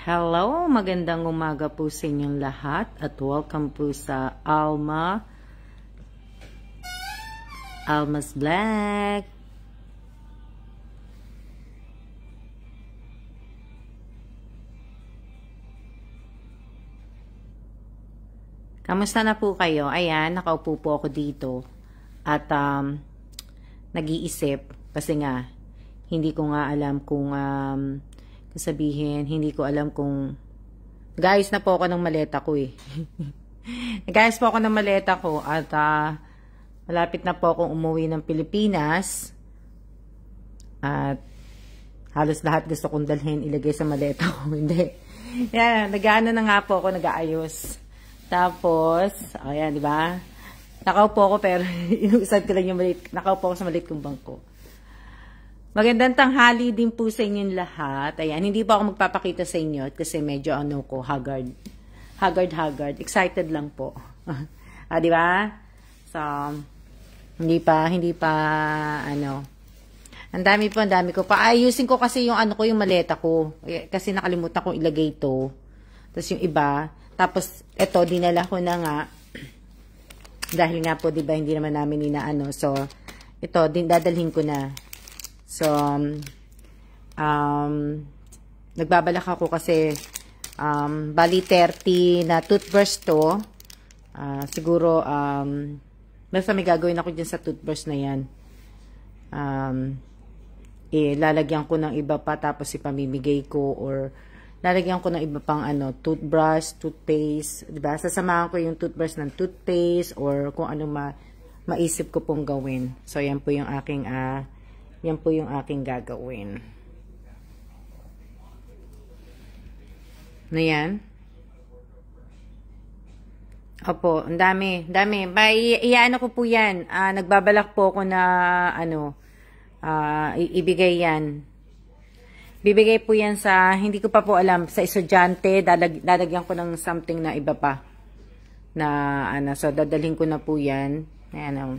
Hello, magandang umaga po sa inyong lahat at welcome po sa Alma's Black. Kamusta na po kayo? Ayan, nakaupo po ako dito at nag-iisip kasi nga hindi ko nga alam kung sabihin, hindi ko alam kung nag-ayos na po ako ng maleta ko eh. Nag-ayos po ako ng maleta ko at malapit na po akong umuwi ng Pilipinas at halos lahat gusto kong dalhin ilagay sa maleta ko. Hindi. Yan, nag-ano na nga po ako, nag-aayos. Tapos, ayan, di ba? Nakaupo ako pero inuusad ko lang yung maliit. Nakaupo ako sa maliit kong bangko. Magandang tanghali din po sa inyong lahat. Ayan, hindi po ako magpapakita sa inyo kasi medyo haggard. Haggard. Excited lang po. Di ba? So, hindi pa, ang dami ko pa. Ayusin ko kasi yung yung maleta ko. Kasi nakalimutan kong ilagay ito. Tapos yung iba, tapos ito, dinala ko na nga. Dahil nga po, di ba, hindi naman namin inaano. So, ito, dadalhin ko na. So, nagbabalak ako kasi bali 30 na toothbrush to. Siguro, basta may gagawin ako dyan sa toothbrush na yan. Lalagyan ko ng iba pa tapos ipamimigay ko or lalagyan ko ng iba pang toothbrush, toothpaste. Diba? Sasamahan ko yung toothbrush ng toothpaste or kung ano maisip ko pong gawin. So, yan po yung aking gagawin. Na yan. Opo, ang dami. Iyaano ko po yan. Nagbabalak po ako na, ibigay yan. Bibigay po yan sa, hindi ko pa po alam, sa estudyante. Dadagyan ko ng something na iba pa. Na, so, dadalhin ko na po yan. Ayan, ang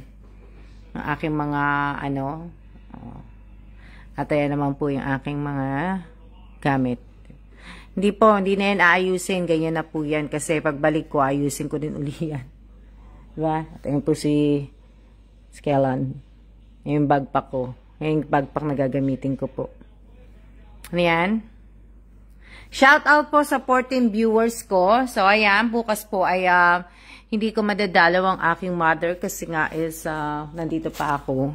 aking mga, at ayan naman po yung aking mga gamit. Hindi na yan aayusin. Ganyan na po yan. Kasi pagbalik ko, ayusin ko din uli yan. Diba? At ayan po si Skellan. Yung backpack ko. Yung backpack na gagamitin ko po. Ano yan? Shout out po sa 14 viewers ko. So, ayan. Bukas po ay hindi ko madadalaw ang aking mother kasi nga is nandito pa ako.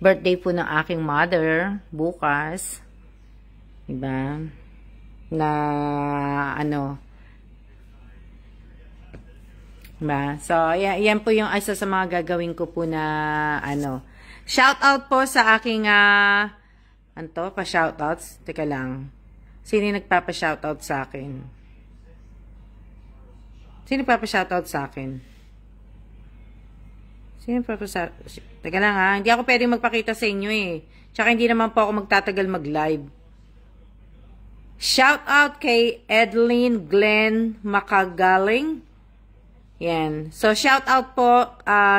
Birthday po ng aking mother bukas. Diba? Na Diba? So, yan po yung isa sa mga gagawin ko po na Shout out po sa aking pa-shoutouts. Teka lang. Sino yung nagpapa-shoutout sa akin? Sino nagpapa-shoutout sa akin? Teka lang ha, hindi ako pwedeng magpakita sa inyo eh. Tsaka hindi naman po ako magtatagal mag-live. Shout out kay Edlyn Glenn Makagaling. Yan. So, shout out po,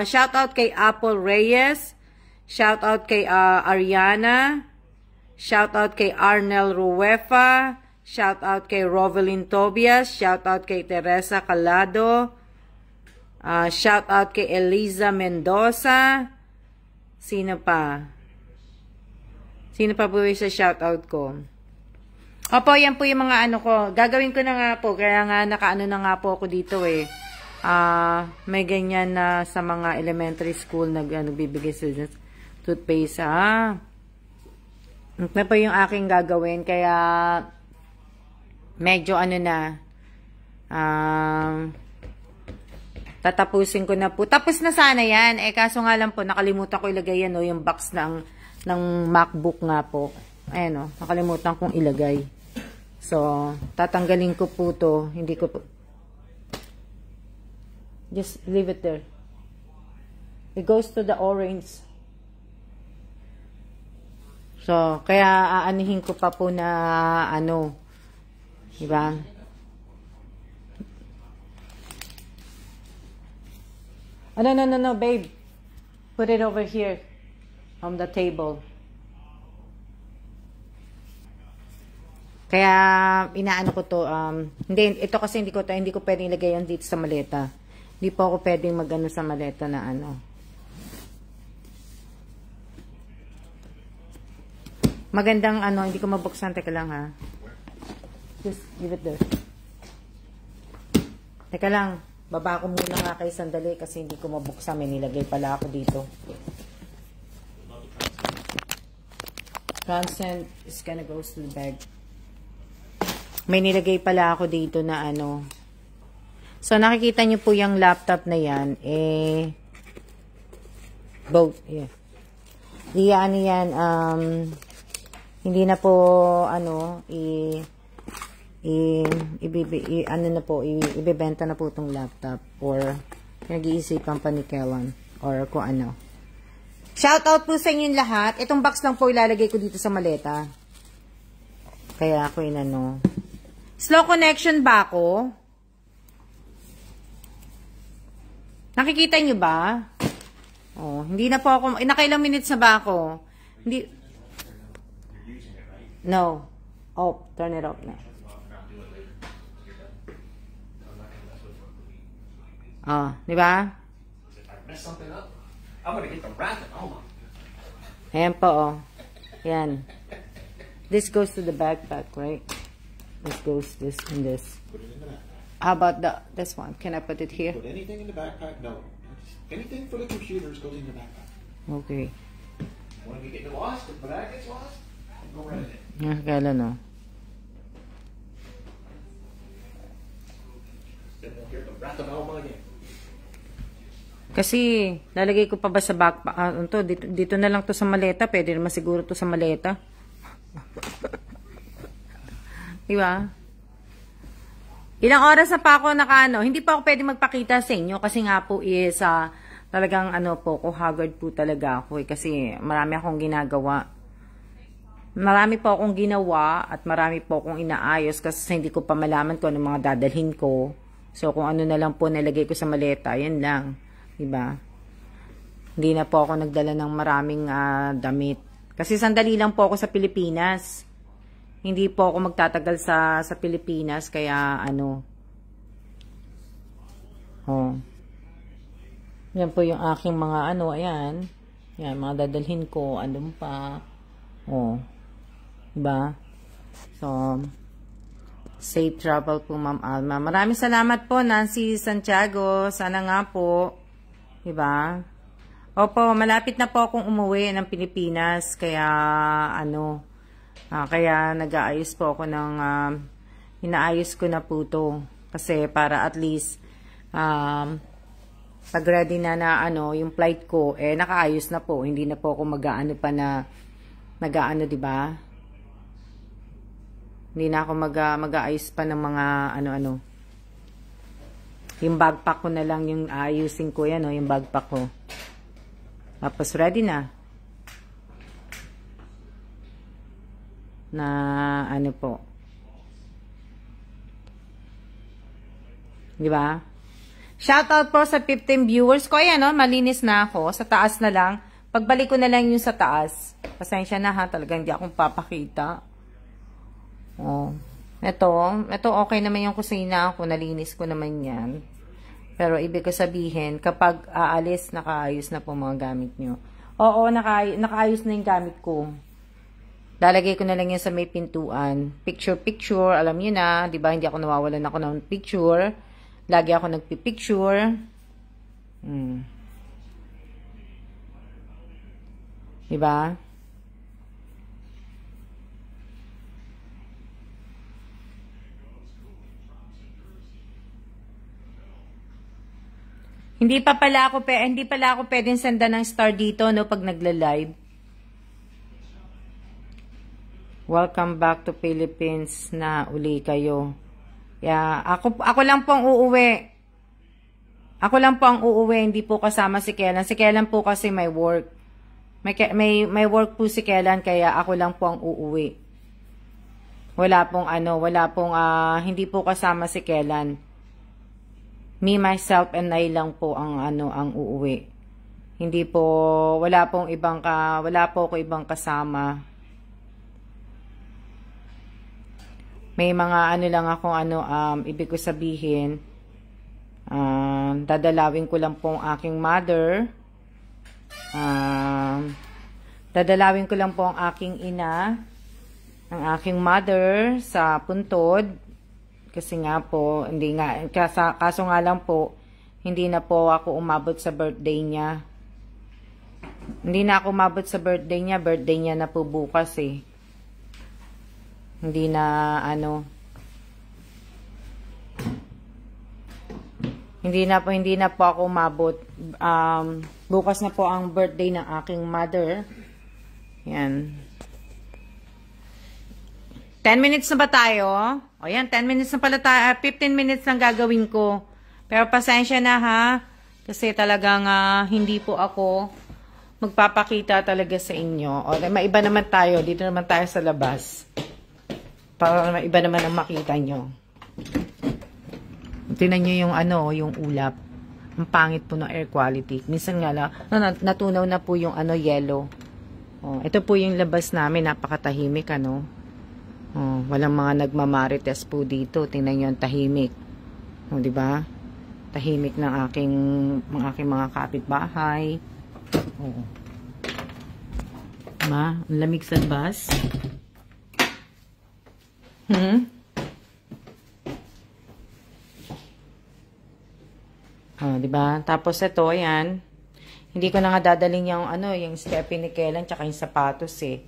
shout out kay Apple Reyes. Shout out kay Ariana. Shout out kay Arnel Ruefa. Shout out kay Rovelyn Tobias. Shout out kay Teresa Calado. Shout out kay Eliza Mendoza. Sino pa? Sino pa po sa shout out ko? Opo, yan po yung mga ko. Gagawin ko na nga po. Kaya nga nakaano na nga po ako dito eh. May ganyan na sa mga elementary school na bibigay students. Toothpaste Ito po yung aking gagawin. Kaya medyo tatapusin ko na po. Tapos na sana yan. Kaso nga lang po, nakalimutan ko ilagay yan, yung box ng MacBook nga po. Ayan, nakalimutan kong ilagay. So, tatanggalin ko po to. Hindi ko po. Just leave it there. It goes to the orange. So, kaya aanihin ko pa po na diba? No, babe. Put it over here on the table. Kaya, inaano ko to, hindi, ito kasi hindi ko pwedeng ilagay yan dito sa maleta. Hindi po ako pwedeng mag-ano sa maleta na ano. Magandang ano, hindi ko mabuksan. Teka lang ha. Just give it there. Teka lang. Baba ko muna nga kayo sandali kasi hindi ko mabuksan. May nilagay pala ako dito. Consent is gonna go to the bag. May nilagay pala ako dito na ano. So, nakikita nyo po yung laptop na yan. Both. Yeah. Ano yan, hindi na po, ano, ibebenta na po itong laptop or nag-iisipan pa ni Kellan or kung ano. Shoutout po sa inyong lahat. Itong box lang po ilalagay ko dito sa maleta. Kaya ako inano. Slow connection ba ako? Nakikita nyo ba? Oh, hindi na po ako, nakailang minutes na ba ako? Hindi. No. Oh, turn it off na. Oh, di ba? Ayan po, oh. Yan. This goes to the backpack, right? This goes this and this. Put it in the backpack. How about this one? Can I put it here? Put anything in the backpack? No. Anything for the computers goes in the backpack. Okay. When we get lost, if the bag gets lost, go right in. Nakakala no. Then we'll hear the wrath of Alma again. Kasi, lalagay ko pa ba sa backpack? Dito na lang to sa maleta. Pwede naman siguro to sa maleta. Diba? Ilang oras na pa ako nakaano. Hindi pa ako pwede magpakita sa inyo. Kasi nga po is, talagang ano po, haggard po talaga ako. Kasi marami akong ginagawa. Marami po akong ginawa at marami po akong inaayos kasi hindi ko pa malaman kung ano mga dadalhin ko. So, kung ano na lang po nalagay ko sa maleta, yan lang. Diba? Hindi na po ako nagdala ng maraming damit. Kasi sandali lang po ako sa Pilipinas. Hindi po ako magtatagal sa Pilipinas. Kaya ano. Oh. Yan po yung aking mga ano. Ayan. Yan, mga dadalhin ko. Andun pa. Oh. Diba? So, safe travel po, Ma'am Alma. Maraming salamat po, Nancy Santiago. Sana nga po. Diba? Opo, malapit na po akong umuwi ng Pilipinas. Kaya, ano, kaya nag-aayos po ako ng, inaayos ko na po to. Kasi para at least, pag ready na ano, yung flight ko, nakaayos na po. Hindi na po ako mag-aano pa na, nag-aano, diba? Hindi na ako mag-aayos pa ng mga ano-ano. Yung backpack ko na lang yung ayusin ko yan, yung backpack ko. Tapos ready na. Na ano po. Di ba? Shoutout po sa 15 viewers ko. Ayan, malinis na ako. Sa taas na lang. Pagbalik ko na lang yung sa taas. Pasensya na ha. Talagang hindi akong papakita. Oh. Ito okay naman yung kusina ko. Nalinis ko naman yan. Pero ibig ko sabihin, kapag aalis, nakaayos na po mga gamit nyo. Oo, nakaayos na yung gamit ko. Lalagay ko na lang yan sa may pintuan. Picture. Alam nyo na, di ba? Hindi ako nawawalan ako ng picture. Lagi ako nagpipicture. Di ba? Hindi pala ako pwedeng senda ng star dito no pag nagla-live. Welcome back to Philippines na uli kayo. Yeah, ako lang po ang uuwi. Ako lang po ang uuwi, hindi po kasama si Kellan. Si Kellan po kasi may work. May work po si Kellan kaya ako lang po ang uuwi. Wala pong hindi po kasama si Kellan. Me, myself, and I lang po ang uuwi. Hindi po, wala po ako ibang kasama. may mga ano lang ako, ibig ko sabihin, dadalawin ko lang po ang aking mother. Dadalawin ko lang po ang aking ina, ang aking mother sa puntod. Kasi nga po, kaso nga lang po, hindi na po ako umabot sa birthday niya. Hindi na ako umabot sa birthday niya na po bukas eh. Hindi na hindi na po ako umabot. Bukas na po ang birthday ng aking mother. Yan. 10 minutes na ba tayo? O yan, 10 minutes na pala tayo. 15 minutes lang gagawin ko. Pero pasensya na ha. Kasi talagang hindi po ako magpapakita talaga sa inyo. O, maiba naman tayo. Dito naman tayo sa labas. Para maiba naman ang makita nyo. Tingnan nyo yung yung ulap. Ang pangit po ng air quality. Minsan nga lang, natunaw na po yung yellow. Oh, ito po yung labas namin. Napakatahimik, Oh, walang mga nagmamarites po dito. Tingnan nyo ang tahimik. Oh, di ba? Tahimik ng aking mga kapitbahay. Oh. Diba? Ang lamig sa labas. Oh, di ba? Tapos ito, ayan. Hindi ko na nga dadalhin yung yung Steffi ni Kellen tsaka yung sapatos eh.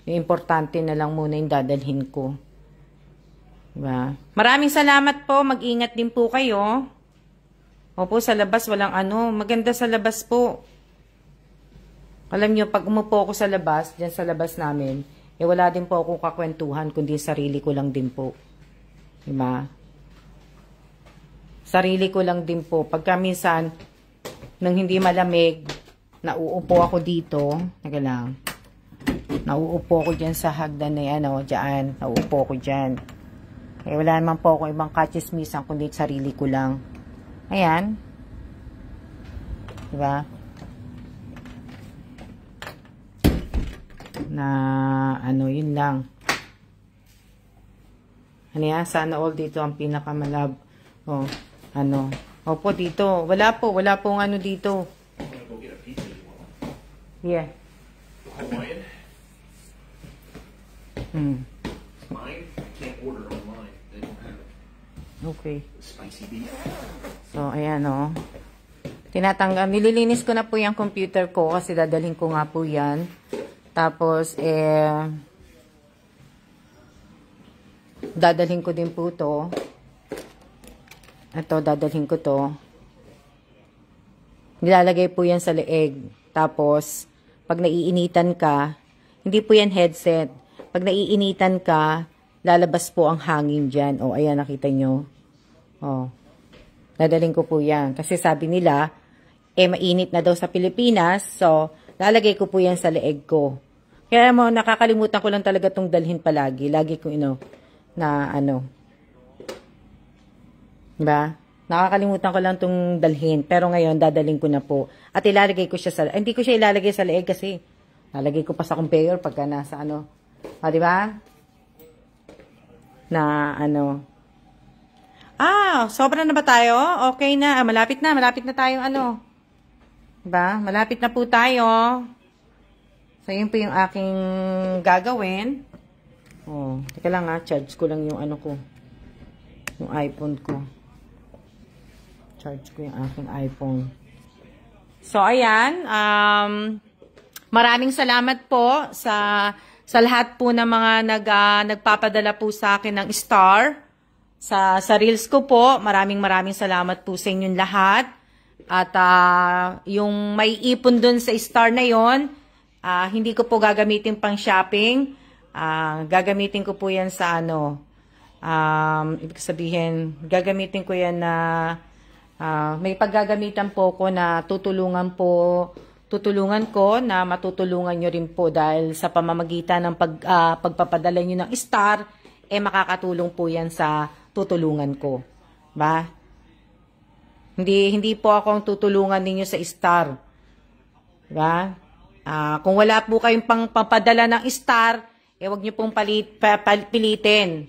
Yung importante na lang muna yung dadalhin ko. Diba? Maraming salamat po. Mag-ingat din po kayo. Opo, sa labas walang maganda sa labas po. Alam nyo, pag umupo ako sa labas, dyan sa labas namin, wala din po akong kakwentuhan, kundi sarili ko lang din po. Diba? Sarili ko lang din po. Pagka minsan, nang hindi malamig, nauupo ako dito. Naga lang. Nauupo ko dyan sa hagdan na dyan. Nauupo ko dyan. Wala naman po ako ibang kachismisan, kundi sarili ko lang. Ayan. Diba? Na, yun lang. Sana all dito ang pinakamalab. Oh, Opo, dito. Wala pong dito. Yeah. Hawaiian? Mine? Can't order online. They don't have it. Okay. Spicy beef. So, ayan nililinis ko na po yung computer ko kasi dadalhin ko nga po yan. Tapos, dadalhin ko din po to. Ito, dadalhin ko to. Nilalagay po yan sa leeg. Tapos, pag naiinitan ka, hindi po yan headset. Pag naiinitan ka, lalabas po ang hangin dyan. O, ayan, nakita nyo. O, dadalhin ko po yan. Kasi sabi nila, mainit na daw sa Pilipinas. So, lalagay ko po yan sa leeg ko. Kaya nakakalimutan ko lang talaga itong dalhin palagi. Lagi ko, diba? Nakakalimutan ko lang itong dalhin. Pero ngayon, dadalhin ko na po. At ilalagay ko siya hindi ko siya ilalagay sa leeg kasi lalagay ko pa sa conveyor pagka nasa diba? Na sobra na ba tayo? Okay na. Malapit na tayo Diba? Malapit na po tayo. So, yun po yung aking gagawin. Oh, teka lang charge ko lang yung ko. Yung iPhone ko. Charge ko yung aking iPhone. So, ayan. Maraming salamat po sa lahat po ng mga nagpapadala po sa akin ng star. Sa Reels ko po, maraming salamat po sa inyong lahat. At yung may ipon dun sa star na yon, hindi ko po gagamitin pang shopping. Gagamitin ko po yan sa ibig sabihin, gagamitin ko yan na may paggagamitan po ko na tutulungan ko na matutulungan nyo rin po dahil sa pamamagitan ng pagpapadala nyo ng star, makakatulong po yan sa tutulungan ko. Ba? Hindi po akong tutulungan ninyo sa star. Ba? Kung wala po kayong papadala ng star, wag nyo pong pilitin.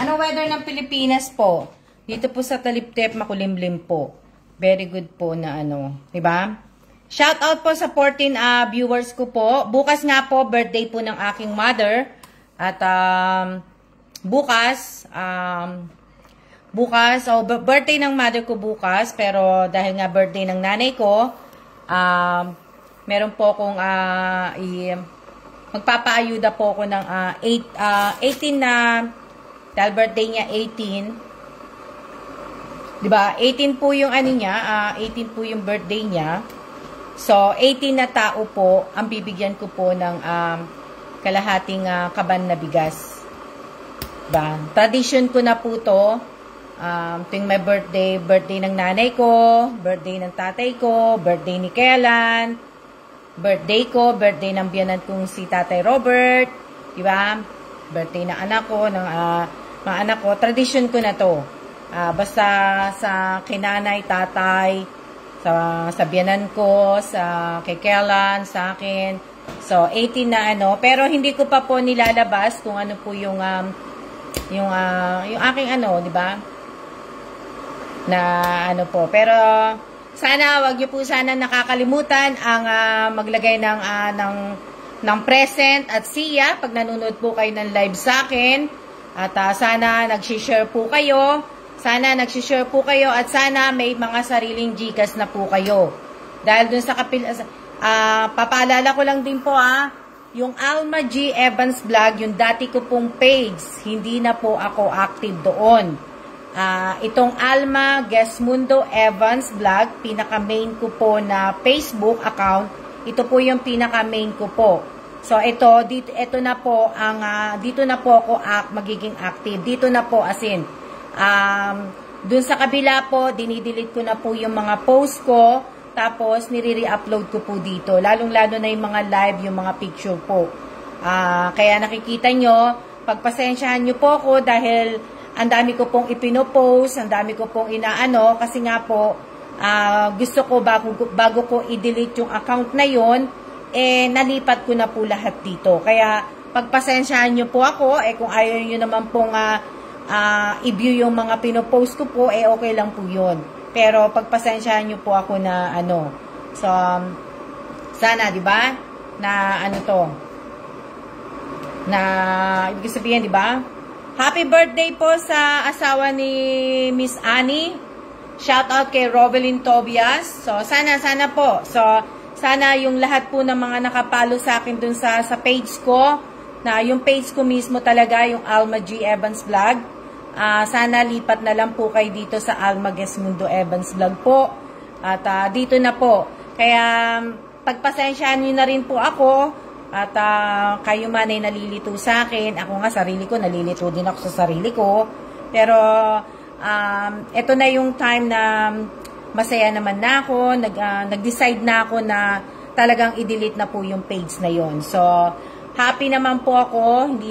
Anong weather ng Pilipinas po? Dito po sa Taliptep, makulimlim po. Very good po na ano, 'di ba? Shout out po sa 14 viewers ko po. Bukas nga po birthday po ng aking mother at bukas birthday ng mother ko bukas, pero dahil nga birthday ng nanay ko, meron po akong magpapaayuda po ako ng 18 na dahil birthday niya 18. 'Di ba? 18 po yung ano niya, 18 po yung birthday niya. So 18 na tao po ang bibigyan ko po ng kalahating kaban na bigas. 'Di ba? Tradition ko na po 'to. Tuwing may birthday ng nanay ko, birthday ng tatay ko, birthday ni Kellan, birthday ko, birthday ng biyanan kong si Tatay Robert, 'di ba? Birthday ng anak ko, ng mga anak ko, tradition ko na to. Basta sa kinanay, tatay, sa biyanan ko, sa kay Kellan, sa akin. So, 18 na ano. Pero hindi ko pa po nilalabas kung ano po yung aking ano, di ba? Na ano po. Pero, sana, wag niyo po sana nakakalimutan ang maglagay ng present at siya pag nanonood po kayo ng live sa akin. At sana nag-share po kayo. Sana nag-share po kayo at sana may mga sariling Gcash na po kayo. Dahil dun sa papaalala ko lang din po yung Alma G. Evans Vlog, yung dati ko pong page, hindi na po ako active doon. Itong Alma Gesmundo Evans Vlog, pinaka-main ko po na Facebook account, ito po yung pinaka-main ko po. So ito na po dito na po ako magiging active. Dito na po asin. Dun sa kabila po, dinidelete ko na po yung mga post ko, tapos nire-upload ko po dito. Lalong-lalo na yung mga live, yung mga picture po. Kaya nakikita nyo, pagpasensyahan nyo po ako dahil ang dami ko pong ipinopost, ang dami ko pong inaano, kasi nga po, gusto ko bago ko i-delete yung account na yon, nalipat ko na po lahat dito. Kaya, pagpasensyahan nyo po ako, kung ayaw nyo naman pong i-view yung mga pinopost ko po, okay lang po yun. Pero, pagpasensyahan nyo po ako na ano. So, sana, di ba? Na ano to? Na, ibig sabihin, di ba? Happy birthday po sa asawa ni Miss Annie. Shout out kay Rovelyn Tobias. So, sana po. So, sana yung lahat po ng mga nakapalo sa akin dun sa page ko, na yung page ko mismo talaga, yung Alma G. Evans Vlog. Sana lipat na lang po kayo dito sa Alma Gesmundo Evans Vlog po. At dito na po. Kaya pagpasensyahan nyo na rin po ako. At kayo man ay nalilito sa akin. Ako nga sarili ko, nalilito din ako sa sarili ko. Pero ito na yung time na masaya naman na ako, nag-decide na ako na talagang i-delete na po yung page na yon. So, happy naman po ako, hindi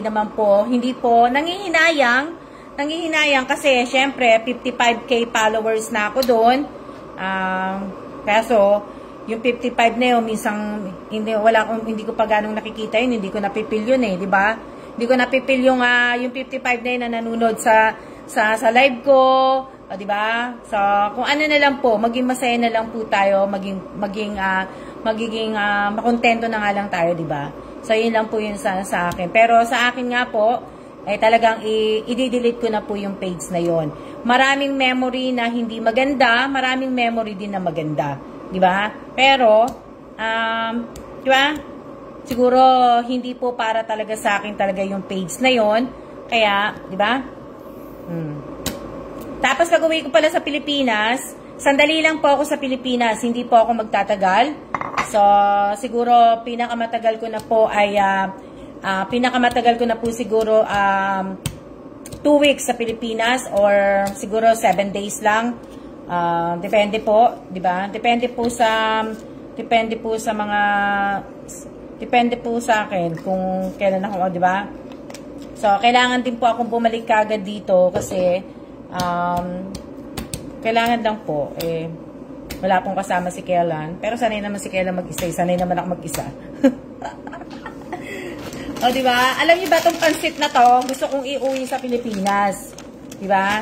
po nangihinayang kasi syempre 55k followers na ako doon. Kaso yung 55 na yun, minsan hindi ko pa ganong nakikita yun, hindi ko napipil yun di ba? Hindi ko napipil yung 55 na yun na nanonood sa live ko. Di ba? So, kung ano na lang po, maging masaya na lang po tayo, magiging makontento na nga lang tayo, di ba? So, yun lang po yun sa akin. Pero sa akin nga po, ay talagang i-delete ko na po yung page na yon. Maraming memory na hindi maganda, maraming memory din na maganda, di ba? Pero, di ba? Siguro, hindi po para talaga sa akin talaga yung page na yon. Kaya, di ba? Tapos Tapos pag-uwi ko pala sa Pilipinas, sandali lang po ako sa Pilipinas, hindi po ako magtatagal. So, siguro pinakamatagal ko na po ay, siguro 2 weeks sa Pilipinas or siguro 7 days lang. Depende po, 'di ba? Depende po sa akin kung kailan ako, 'di ba? So, kailangan din po akong bumalik kagad dito kasi kailangan lang po wala pong kasama si Kailan. Pero sanay naman si Kailan mag-isa, sanay naman ako mag-isa. O, di ba? Alam niyo ba itong pansit na to? Gusto kong iuwi sa Pilipinas. Di ba?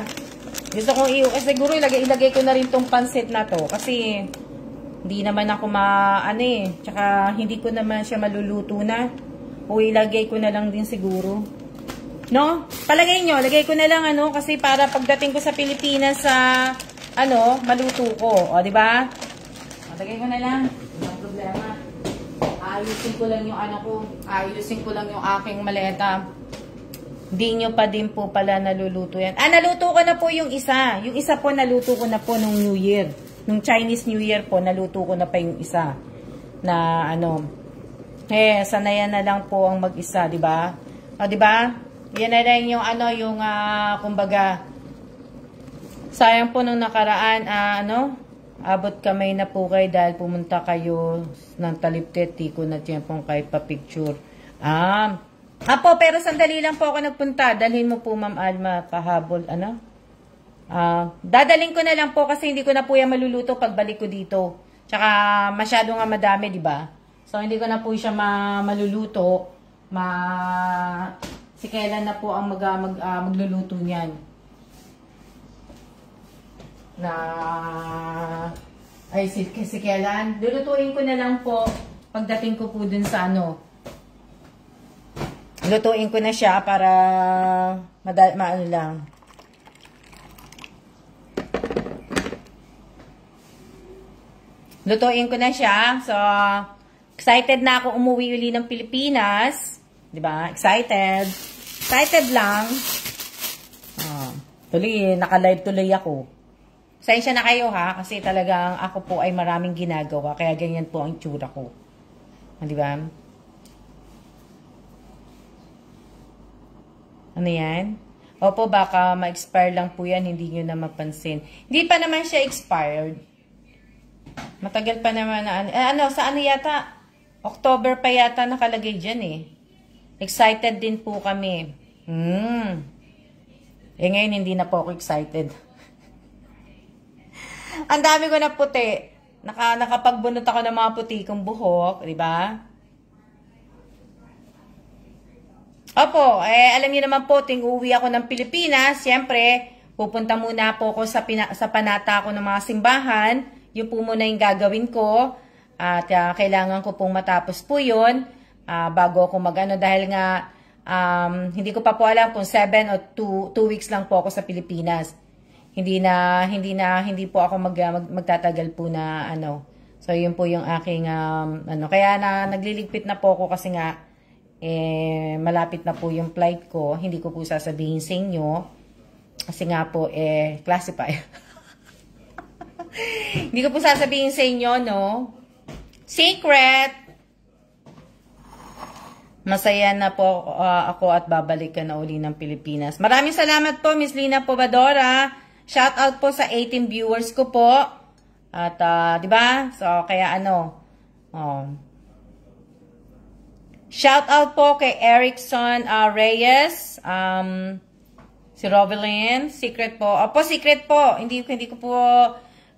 Gusto kong iuwi. Siguro ilagay ko na rin itong pansit na to. Kasi, hindi naman ako tsaka, hindi ko naman siya maluluto na. O, ilagay ko na lang din siguro. No? Palagay nyo, lagay ko na lang kasi para pagdating ko sa Pilipinas maluto ko. O, di ba? Lagay ko na lang. Walang problema. Ayusin ko lang yung ayusin ko lang yung aking maleta. Hindi nyo pa din po pala naluluto yan. Naluto ko na po yung isa. Yung isa po naluto ko na po nung New Year. Nung Chinese New Year po, naluto ko na pa yung isa. Na sanayan na lang po ang mag-isa, di ba? O, di ba? Yan na lang yung kumbaga, sayang po nung nakaraan, abot kamay na po kayo dahil pumunta kayo ng Taliptet, di ko na tiyempong kahit pa-picture. Pero sandali lang po ako nagpunta. Dalhin mo po, Ma'am Alma, pahabol, dadaling ko na lang po kasi hindi ko na po yan maluluto pagbalik ko dito. Tsaka masyado nga madami, di ba? So, hindi ko na po siya maluluto. Si Kailan na po ang magluluto niyan. Si Kailan. Lulutuin ko na lang po pagdating ko po dun sa lutuin ko na siya para lang. Lutuin ko na siya. So, excited na ako umuwi uli ng Pilipinas. Diba? Excited. Excited lang. Naka-live tuloy ako. Sensya na kayo kasi talagang ako po ay maraming ginagawa. Kaya ganyan po ang itsura ko. Di ba? Ano yan? Opo, baka ma-expire lang po yan. Hindi nyo na mapansin. Hindi pa naman siya expired. Matagal pa naman na sa yata? October pa yata nakalagay dyan Excited din po kami. Ngayon hindi na po ako excited. Ang dami ko na puti. Nakapagbunot ako ng mga puti kong buhok, di ba? Opo, alam niyo naman po, ting uwi ako ng Pilipinas, siyempre, pupunta muna po ako sa panata ko ng mga simbahan. Yun po muna yung gagawin ko. At kailangan ko pong matapos po yun bago ako dahil nga hindi ko pa po alam kung 7 o 2 weeks lang po ako sa Pilipinas. Hindi po ako magtatagal po na So, yun po yung aking kaya nagliligpit na po ako kasi nga malapit na po yung flight ko. Hindi ko po sasabihin sa inyo kasi nga po classified. Hindi ko po sasabihin sa inyo, no? Secret! Masaya na po ako at babalik ka na uli ng Pilipinas. Maraming salamat po, Miss Lina Pobadora. Shout out po sa 18 viewers ko po. At, di ba? So, kaya shout out po kay Erickson Reyes. Si Rovelyn. Secret po. Opo, secret po. Hindi ko po,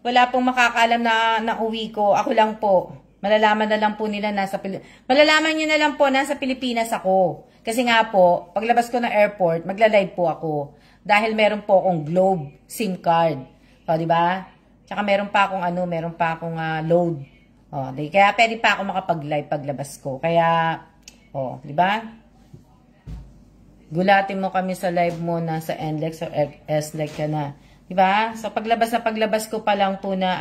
wala pong makakaalam na uwi ko. Ako lang po. Malalaman na lang po nila malalaman nyo na lang po nasa Pilipinas ako. Kasi nga po, paglabas ko ng airport, magla-live po ako. Dahil meron po akong Globe SIM card. O, di ba? Tsaka meron pa akong load. O, kaya pwede pa ako makapag-live paglabas ko. Kaya, di ba? Gulatin mo kami sa live mo na sa NLEX or SLEX ka na. Di ba? So, paglabas ko pa lang po na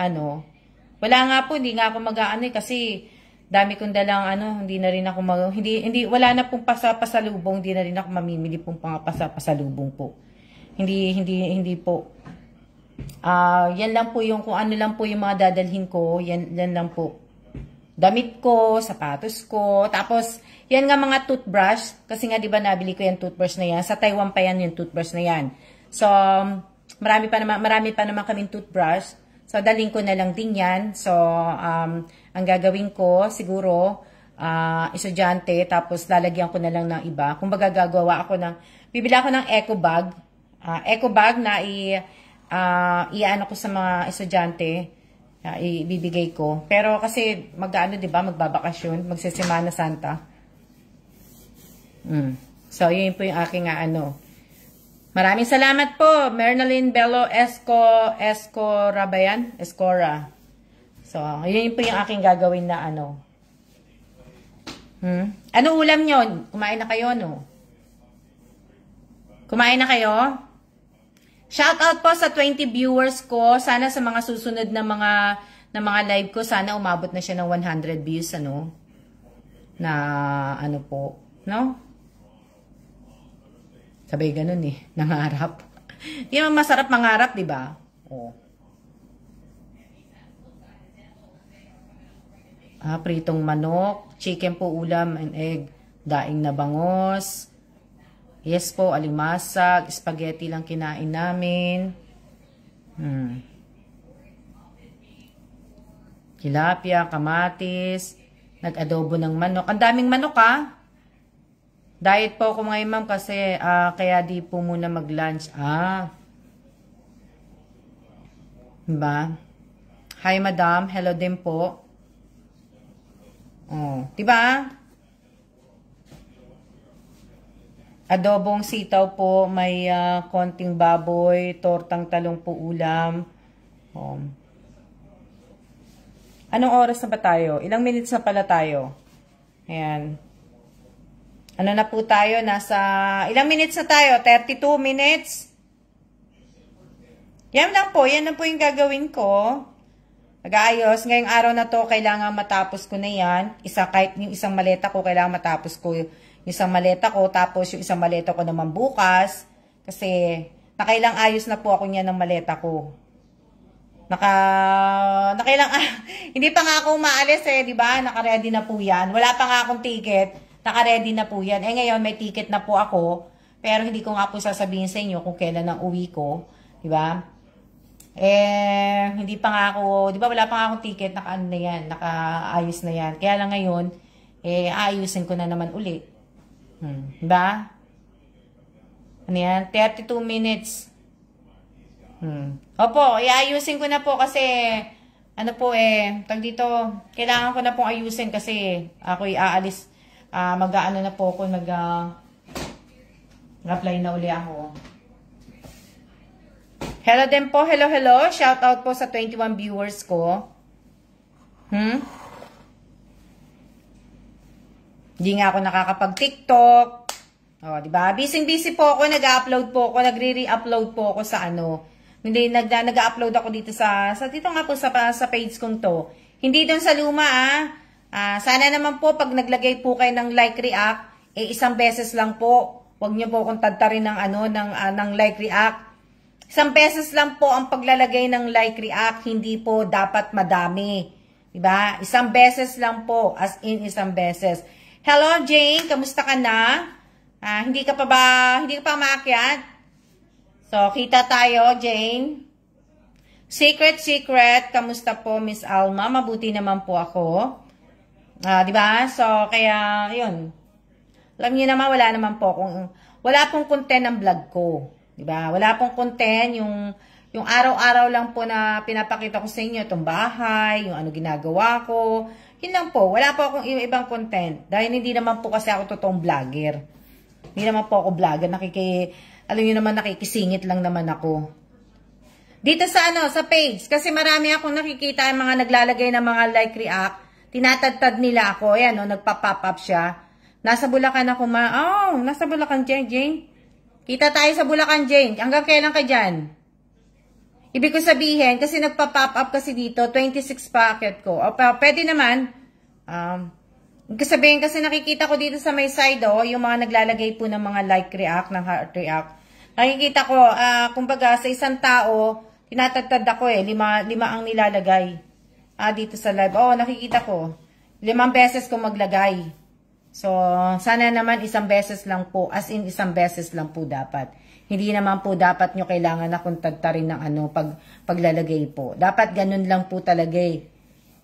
wala nga po, hindi nga ako kasi dami kong dalang hindi na rin ako wala na pong pasalubong, hindi na rin ako mamimili pong pasalubong po. Hindi po. Yan lang po yung, kung ano lang po yung mga dadalhin ko, yan lang po. Damit ko, sapatos ko, tapos, yan nga mga toothbrush, kasi nga diba nabili ko yung toothbrush na yan, sa Taiwan pa yan yung toothbrush na yan. So, marami pa naman kaming toothbrush, so dalhin ko na lang din yan. So, ang gagawin ko, siguro, estudyante, tapos lalagyan ko na lang ng iba. Kung baga gagawa ako bibili ako ng eco bag na iano ko sa mga estudyante, ibibigay ko. Pero kasi diba, magbabakasyon, magsisimana Santa. So, yun po yung aking Maraming salamat po, Mernalyn Bello Escora ba yan? Escora. So, yun po yung aking gagawin na Ano ulam nyo? Kumain na kayo, no? Kumain na kayo? Shout out po sa 20 viewers ko. Sana sa mga susunod na mga live ko, sana umabot na siya ng 100 views, na po, no? Sabay ganun nangarap. Di naman masarap mangarap, di ba? Oh. Pritong manok, chicken po ulam and egg, daing na bangos. Yes po, alimasag, spaghetti lang kinain namin. Tilapia, kamatis, nag-adobo ng manok. Ang daming manok Diet po ako ngayon ma'am kasi kaya di po muna mag-lunch. Diba? Hi madam, hello din po. Diba? Adobong sitaw po, may konting baboy, tortang talong po ulam. Anong oras na ba tayo? Ilang minutes na pala tayo? Ayan. Ano na po tayo? Ilang minutes na tayo? 32 minutes? Yan lang po yung gagawin ko. Nag-aayos. Ngayong araw na to, kailangan matapos ko na yan. Kahit yung isang maleta ko, kailangan matapos ko yung isang maleta ko. Tapos yung isang maleta ko naman bukas. Kasi nakailang ayos na po ako niyan ng maleta ko. Nakailang, hindi pa nga ako umaalis diba? Naka-ready na po yan. Wala pa nga akong ticket. Naka-ready na po yan. Ngayon may ticket na po ako. Pero hindi ko nga po sasabihin sa inyo kung kailan ang uwi ko. Diba? Hindi pa nga ako, di ba wala pa nga akong ticket, naka-ano na yan, naka-ayos na yan. Kaya lang ngayon, aayusin ko na naman uli. Diba? Ano yan? 32 minutes. Opo, iayusin ko na po kasi, tag dito, kailangan ko na pong ayusin kasi ako'y aalis, mag-aano na po ako, mag-apply na uli ako. Hello din po. Hello. Shout out po sa 21 viewers ko. Hindi nga ako nakakapag-TikTok. Diba? Busy po ako. Nag-upload po ako. Nagre-re-upload po ako sa Hindi, nag-upload ako dito dito nga po sa page kong to. Hindi doon sa luma, sana naman po, pag naglagay po kayo ng like react, isang beses lang po. Huwag niyo po akong tadtarin ng like react. Isang beses lang po ang paglalagay ng like react, hindi po dapat madami. Diba? Isang beses lang po, as in isang beses. Hello Jane, kamusta ka na? Hindi ka pa maakyat? So, kita tayo Jane. Secret, kamusta po Miss Alma? Mabuti naman po ako. Diba? So, kaya, yun. Alam niyo naman, wala pong content ng vlog ko. Diba? Wala pong content, yung araw-araw lang po na pinapakita ko sa inyo, itong bahay, yung ginagawa ko. Yun lang po. Wala po akong ibang content. Dahil hindi naman po kasi ako totoong vlogger. Hindi naman po ako vlogger. Alam niyo naman, nakikisingit lang naman ako. Dito sa page. Kasi marami akong nakikita yung mga naglalagay ng mga like react. Tinatadtad nila ako. Ayan, nagpa-pop up siya. Nasa Bulacan ako nasa Bulacan, Jane. Kita tayo sa Bulacan, Jane. Hanggang kailan ka dyan? Ibig ko sabihin, kasi nagpa-pop up kasi dito, 26 packet ko. Pwede naman. Sabihin kasi nakikita ko dito sa may side, yung mga naglalagay po ng mga like react, ng heart react. Nakikita ko, kumbaga, sa isang tao, Tinatagtad ako eh. Lima ang nilalagay. Dito sa live. Oo, nakikita ko. 5 beses ko maglagay. So, sana naman 1 beses lang po. As in, 1 beses lang po dapat. Hindi naman po dapat nyo kailangan akong tagtarin ng paglalagay po. Dapat ganun lang po talaga eh.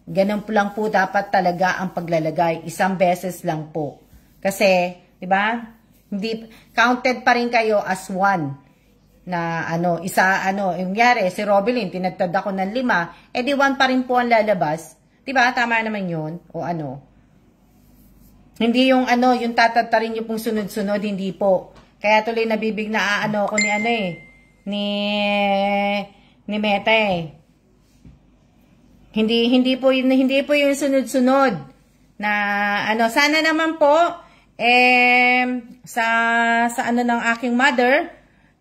Ganun lang po dapat talaga ang paglalagay. 1 beses lang po. Kasi, di ba? Hindi, counted pa rin kayo as 1. Na yung nangyari, si Robelyn, tinagtad ako ng 5, di 1 pa rin po ang lalabas. Diba? Tama naman yun. O Hindi yung yung tatatarin nyo pong sunod-sunod, hindi po. Kaya tuloy nabibig na ako ni Meta eh. Hindi po yung sunod-sunod na sana naman po sa ng aking mother.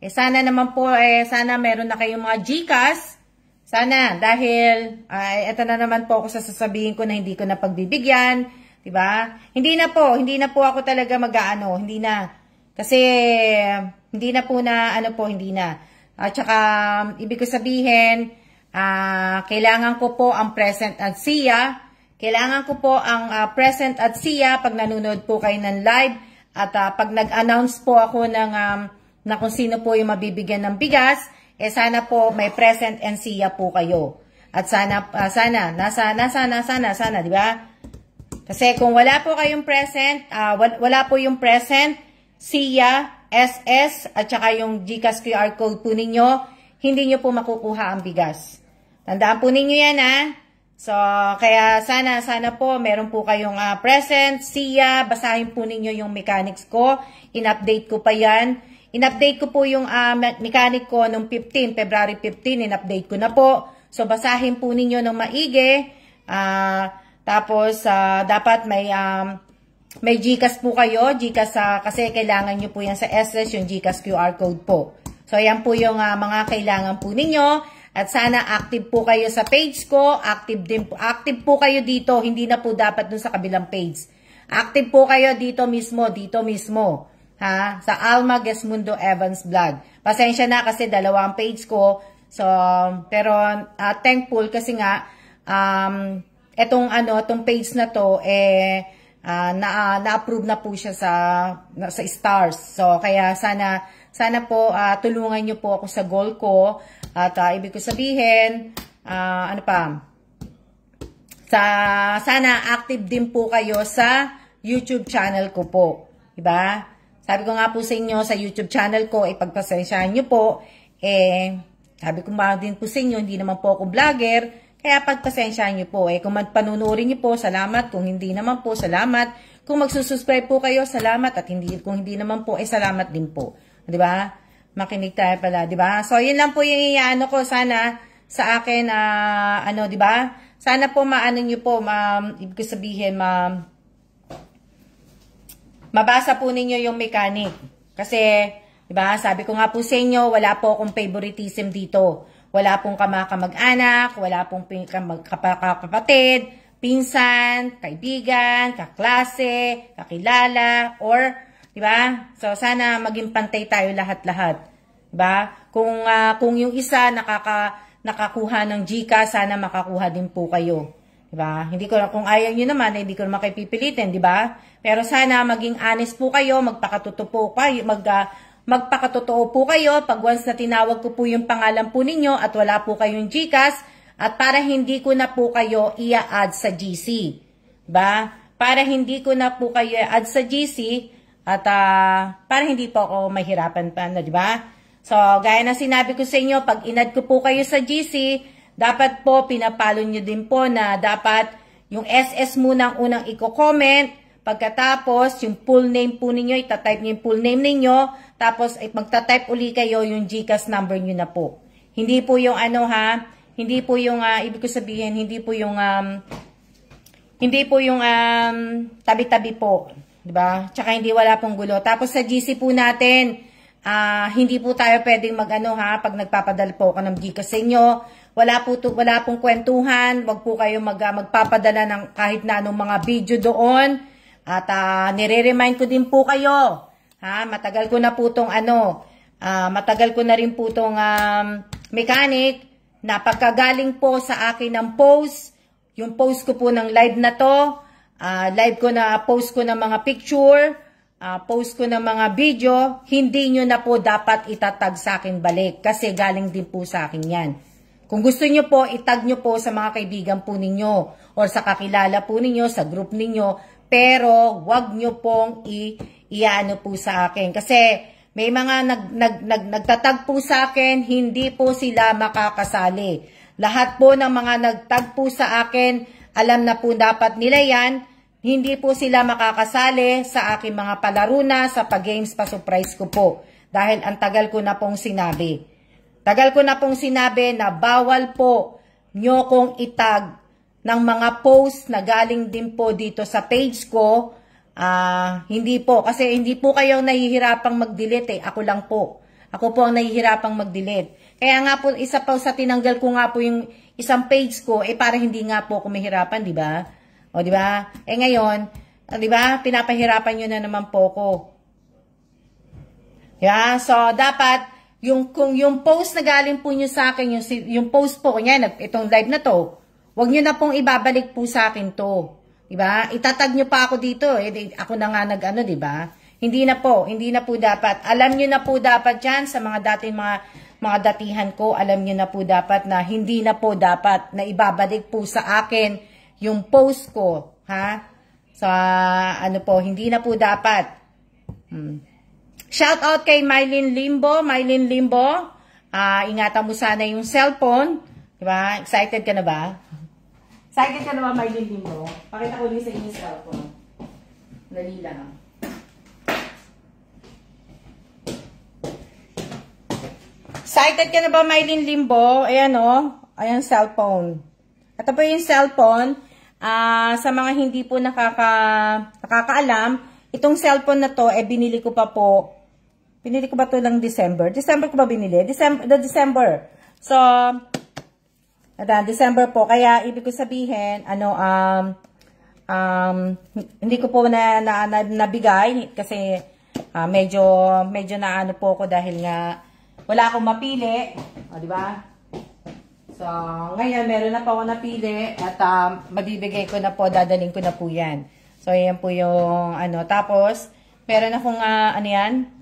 Sana naman po, sana meron na kayong mga GCash. Sana, dahil, eto na naman po ako sasabihin ko na hindi ko na pagbibigyan. Diba? Hindi na po ako talaga hindi na. Kasi, hindi na po na, hindi na. At saka, ibig ko sabihin, kailangan ko po ang present at siya. Kailangan ko po ang present at siya pag nanonood po kayo ng live. At pag nag-announce po ako na kung sino po yung mabibigyan ng bigas, sana po may present and siya po kayo. At sana, di ba? Kasi kung wala po kayong present, wala po yung present, siya, SS, at saka yung GCash QR code po ninyo, hindi nyo po makukuha ang bigas. Tandaan po ninyo yan, So, kaya sana po meron po kayong present, siya, basahin po ninyo yung mechanics ko, in-update ko pa yan. In-update ko po yung mechanic ko nung February 15, in-update ko na po. So, basahin po ninyo ng maigi. Tapos, dapat may GCash po kayo. GCash, kasi kailangan nyo po yan sa SS, yung GCash QR code po. So, yan po yung mga kailangan po ninyo. At sana active po kayo sa page ko. Active po kayo dito. Hindi na po dapat dun sa kabilang page. Active po kayo dito mismo. Sa Alma Gesmundo Evans Vlog. Pasensya na kasi 2 ang page ko. So, pero thankful kasi nga etong page na to na-approve na po siya sa stars. So, kaya sana po tulungan niyo po ako sa goal ko at ibig ko sabihin sana active din po kayo sa YouTube channel ko po. Diba? Sabi ko nga po sa inyo, sa YouTube channel ko, pagpasensyahan nyo po, sabi ko nga din po sa inyo, hindi naman po ako vlogger, kaya pagpasensyahan nyo po, kung panunurin nyo po, salamat, kung hindi naman po, salamat, kung magsusubscribe po kayo, salamat, at kung hindi naman po, salamat din po. Diba? Makinig tayo pala, diba? So, yun lang po yung ko, sana, sa akin, diba? Sana po, nyo po, ibig ko sabihin, mabasa po ninyo yung mechanic. Kasi, diba, sabi ko nga po sa inyo, wala po akong favoritism dito. Wala pong kamag-anak, wala pong kapatid, pinsan, kaibigan, kaklase, kakilala, or, diba? So, sana maging pantay tayo lahat-lahat. Diba? Kung yung isa nakakuha ng GCash, sana makakuha din po kayo. Diba? Hindi ko, kung ayaw nyo naman, hindi ko naman kayo pipilitin, diba? Pero sana maging honest po kayo, magpakatotoo po kayo pag once na tinawag ko po yung pangalan po ninyo at wala po kayong GCash at para hindi ko na po kayo i-add sa GC. Diba? Para hindi ko na po kayo i-add sa GC at para hindi po ako mahirapan pa, diba? So, gaya na sinabi ko sa inyo, pag in-add ko po kayo sa GC, dapat po pinapalo nyo din po na dapat yung SS muna ang unang i-comment. Pagkatapos, yung full name po ninyo, itatype nyo yung full name ninyo. Tapos, magta-type uli kayo yung GCash number nyo na po. Hindi po yung hindi po yung, ibig ko sabihin, hindi po yung tabi-tabi po. Diba? Tsaka hindi wala pong gulo. Tapos sa GC po natin, hindi po tayo pwedeng pag nagpapadala po ako ng GCash sa inyo. Wala pong kwentuhan. Wag po kayo magpapadala ng kahit na anong mga video doon. At nire-remind ko din po kayo, matagal ko na po tong matagal ko na rin po tong mechanic. na pagkagaling po sa akin ng post, yung post ko po ng live na to, post ko ng mga picture, post ko ng mga video, hindi nyo na po dapat itatag sa akin balik kasi galing din po sa akin yan. Kung gusto nyo po, itag nyo po sa mga kaibigan po ninyo or sa kakilala po ninyo, sa group ninyo, pero wag nyo pong iano po sa akin. Kasi may mga nagtatag po sa akin, hindi po sila makakasali. Lahat po ng mga nagtag po sa akin, alam na po dapat nila yan, hindi po sila makakasali sa aking mga palaro na, sa pag-games pa surprise ko po. Dahil ang tagal ko na pong sinabi. Tagal ko na pong sinabi na bawal po nyo kong itag ng mga post na galing din po dito sa page ko. Hindi po, kasi hindi po kayong nahihirapang mag-delete Ako lang po. Ako po ang nahihirapang mag-delete. Kaya nga po, isa pa sa tinanggal ko nga po yung isang page ko, para hindi nga po ako mahirapan, di ba? O, di ba? Ngayon, di ba, pinapahirapan nyo na naman po ko. Yeah, so, dapat, kung yung post na galing po nyo sa akin, yung post po, itong live na to, wag nyo na pong ibabalik po sa akin to. Diba? Itatag nyo pa ako dito. Ako na nga nag-ano, diba? Hindi na po dapat. Alam nyo na po dapat yan sa mga dating mga datihan ko. Alam nyo na po dapat na hindi na po dapat na ibabalik po sa akin yung post ko. Ha? Sa hindi na po dapat. Shout out kay Mylene Limbo. Mylene Limbo, ingatan mo sana yung cellphone. Diba? Excited ka na ba? Excited ka na ba, Mylene Limbo? Pakita ko din sa inyo yung cellphone. Dali lang. Excited ka na ba, Mylene Limbo? Ayan o. Ayan cellphone. Ito po yung cellphone. Sa mga hindi po nakakaalam, itong cellphone na to, binili ko pa po. Binili ko ba to lang December? December ko ba binili? December. So, December po. Kaya, ibig ko sabihin, hindi ko po nabigay kasi medyo naano po ako dahil nga wala akong mapili. O, di ba? So, ngayon, meron na po ako napili at mabibigay ko na po, dadaling ko na po yan. So, yan po yung Tapos, meron akong, yan?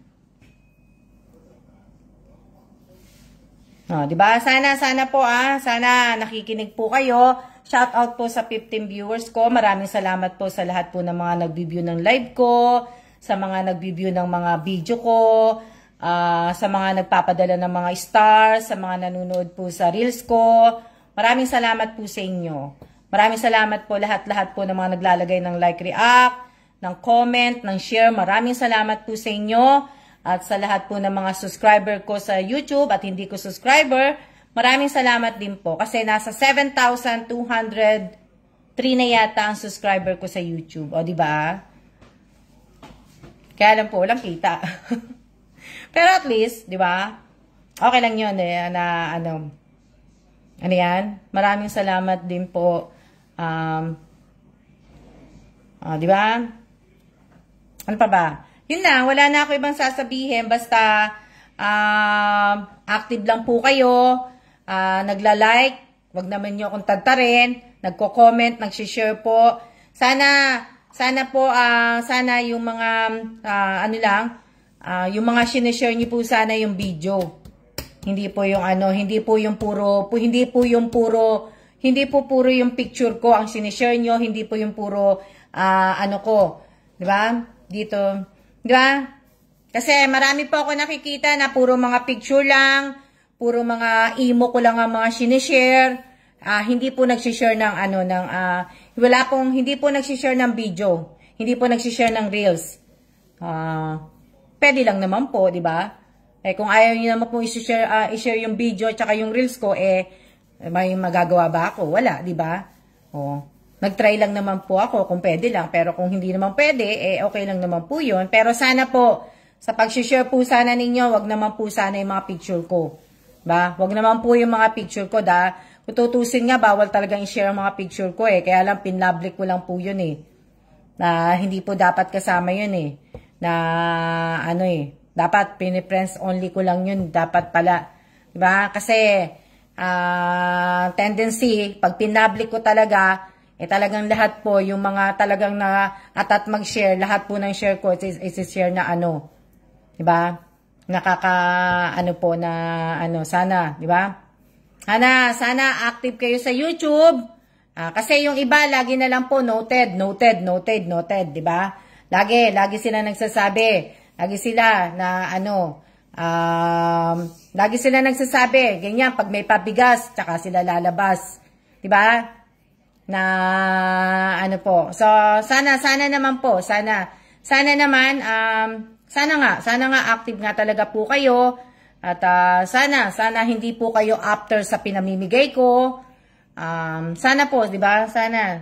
Di ba? Sana po sana nakikinig po kayo. Shout out po sa 15 viewers ko. Maraming salamat po sa lahat po ng mga nag-view ng live ko, sa mga nag-view ng mga video ko, sa mga nagpapadala ng mga stars, sa mga nanonood po sa reels ko. Maraming salamat po sa inyo. Maraming salamat po lahat po ng mga naglalagay ng like, react, ng comment, ng share. Maraming salamat po sa inyo. At sa lahat po ng mga subscriber ko sa YouTube at hindi ko subscriber, maraming salamat din po. Kasi nasa 7,203 na yata ang subscriber ko sa YouTube. O, diba? Kaya lang po, walang kita. Pero at least, diba? Okay lang yun ano yan? Maraming salamat din po. Diba? Ano pa ba? Yun lang, wala na ako ibang sasabihin. Basta, active lang po kayo. Nagla-like. Wag naman nyo akong tagtarin. Nagko-comment, nag-share po. Sana po, sana yung mga, yung mga sinishare nyo po sana yung video. Hindi po yung hindi po puro yung picture ko ang sinishare nyo. Hindi po yung puro, ko. Diba? Dito. Diba? Kasi marami po ako nakikita na puro mga picture lang, puro mga emo ko lang ang mga sinishare. Hindi po nagsishare ng hindi po nagsishare ng video. Hindi po nagsishare ng reels. Pwede lang naman po, di ba? Kung ayaw niyo naman po i-share yung video at saka yung reels ko, may magagawa ba ako? Wala, di ba? Nag-try lang naman po ako kung pwede lang. Pero kung hindi naman pwede, okay lang naman po yun. Pero sana po, sa pag-share po sana ninyo, wag naman po sana yung mga picture ko. Ba? Wag naman po yung mga picture ko. Kung tutusin nga, bawal talagang i-share ang mga picture ko Kaya lang, pinpublic ko lang po yun Na hindi po dapat kasama yun Na dapat pini-friends only ko lang yun. Dapat pala. Diba? Kasi, tendency, pag pinablik ko talaga, talagang lahat po, yung mga talagang na at mag-share, lahat po ng share ko, is-share na diba? Po na sana, diba? Sana active kayo sa YouTube. Kasi yung iba, lagi na lang po, noted, diba? Lagi sila nagsasabi. Lagi sila na lagi sila nagsasabi, ganyan, pag may pabigas, tsaka sila lalabas. Diba? Na, po. So, sana naman po, sana naman, sana nga active nga talaga po kayo. At sana hindi po kayo after sa pinamimigay ko. Sana po, 'di ba? Sana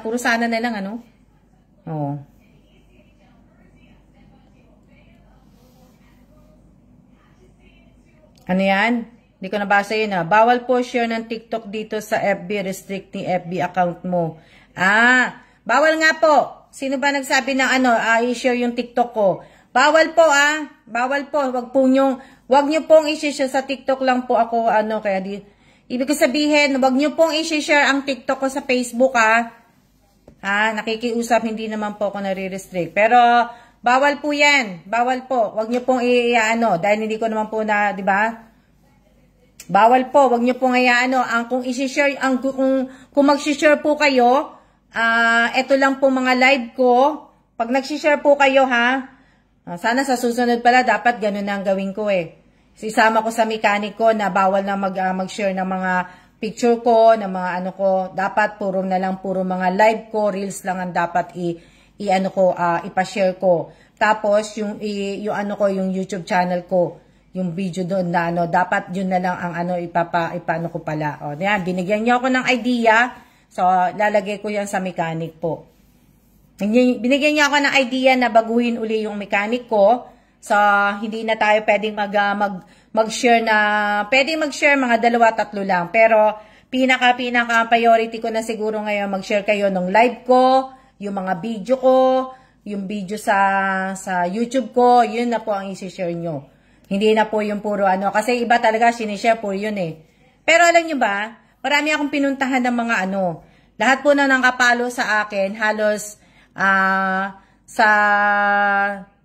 puro sana na lang Oh. Ano 'yan? Hindi ko nabasa 'yun Bawal po share ng TikTok dito sa FB, restricting FB account mo. Bawal nga po. Sino ba nagsabi ng i-share yung TikTok ko? Bawal po Bawal po. Wag niyo pong i-share sa TikTok lang po ako kaya ibig sabihin, wag niyo pong i-share ang TikTok ko sa Facebook nakikiusap, hindi naman po ako nare-restrict. Pero bawal po 'yan. Bawal po. Wag niyo pong dahil hindi ko naman po na, 'di ba? Bawal po. Wag niyo pong ang kung i-share kung mag-share po kayo, ito lang po mga live ko. Pag nag-share po kayo sana sa susunod pala, dapat ganun na ang gawin ko Isama ko sa mechanic ko na bawal na mag-share ng mga picture ko, ng mga ko. Dapat puro mga live ko, reels lang ang dapat ipa-share ko. Tapos, yung YouTube channel ko, yung video doon na dapat yun na lang ang ipaano ko pala. Yan, binigyan niyo ako ng idea. So, lalagay ko yan sa mechanic po. Binigyan niya ako ng idea na baguhin uli yung mechanic ko. So, hindi na tayo pwedeng mag-share pwedeng mag-share mga 2-3 lang. Pero, pinaka priority ko na siguro ngayon, mag-share kayo ng live ko, yung mga video ko, yung video sa YouTube ko, yun na po ang isi-share nyo. Hindi na po yung puro kasi iba talaga sinishare po yun Pero alam nyo ba, marami akong pinuntahan ng mga lahat po na nakapalo sa akin, halos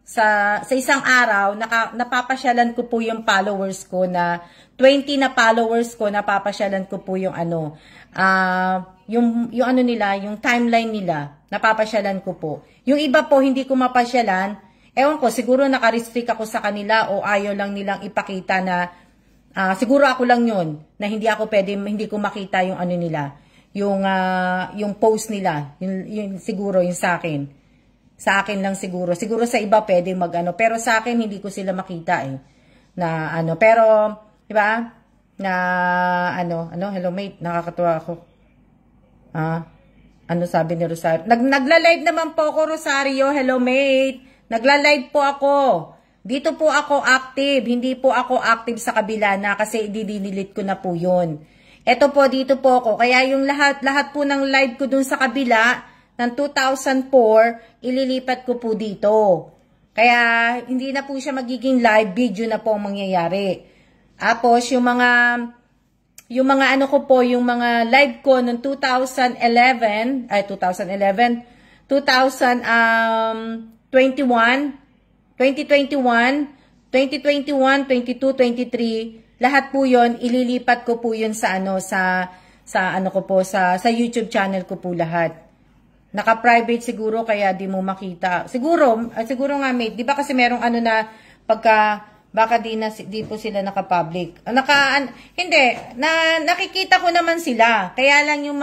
sa isang araw, napapasyalan ko po yung followers ko na 20 na followers ko, napapasyalan ko po yung yung nila, yung timeline nila, napapasyalan ko po. Yung iba po, hindi ko mapasyalan, ewan ko, siguro naka-restrict ako sa kanila o ayaw lang nilang ipakita na, siguro ako lang yun, na hindi ko makita yung nila, yung post nila, yung siguro yung sa akin. Sa akin lang siguro. Siguro sa iba pwede pero sa akin hindi ko sila makita Na pero, 'di ba? Na hello mate, nakakatuwa ako. Sabi ni Rosario? Nagla-live naman po ako, Rosario. Hello mate. Nagla-live po ako. Dito po ako active. Hindi po ako active sa kabila na kasi dinidelete ko na po 'yun. Ito po, dito po ako. Kaya yung lahat po ng live ko dun sa kabila ng 2004, ililipat ko po dito. Kaya, hindi na po siya magiging live video na po ang mangyayari. Tapos, yung mga ko po, yung mga live ko noong 2021, 22, 23, lahat po yon ililipat ko po yun sa sa YouTube channel ko po lahat. Naka-private siguro kaya di mo makita. Siguro nga mate, 'di ba kasi merong na baka di po sila naka-public. Hindi, nakikita ko naman sila. Kaya lang yung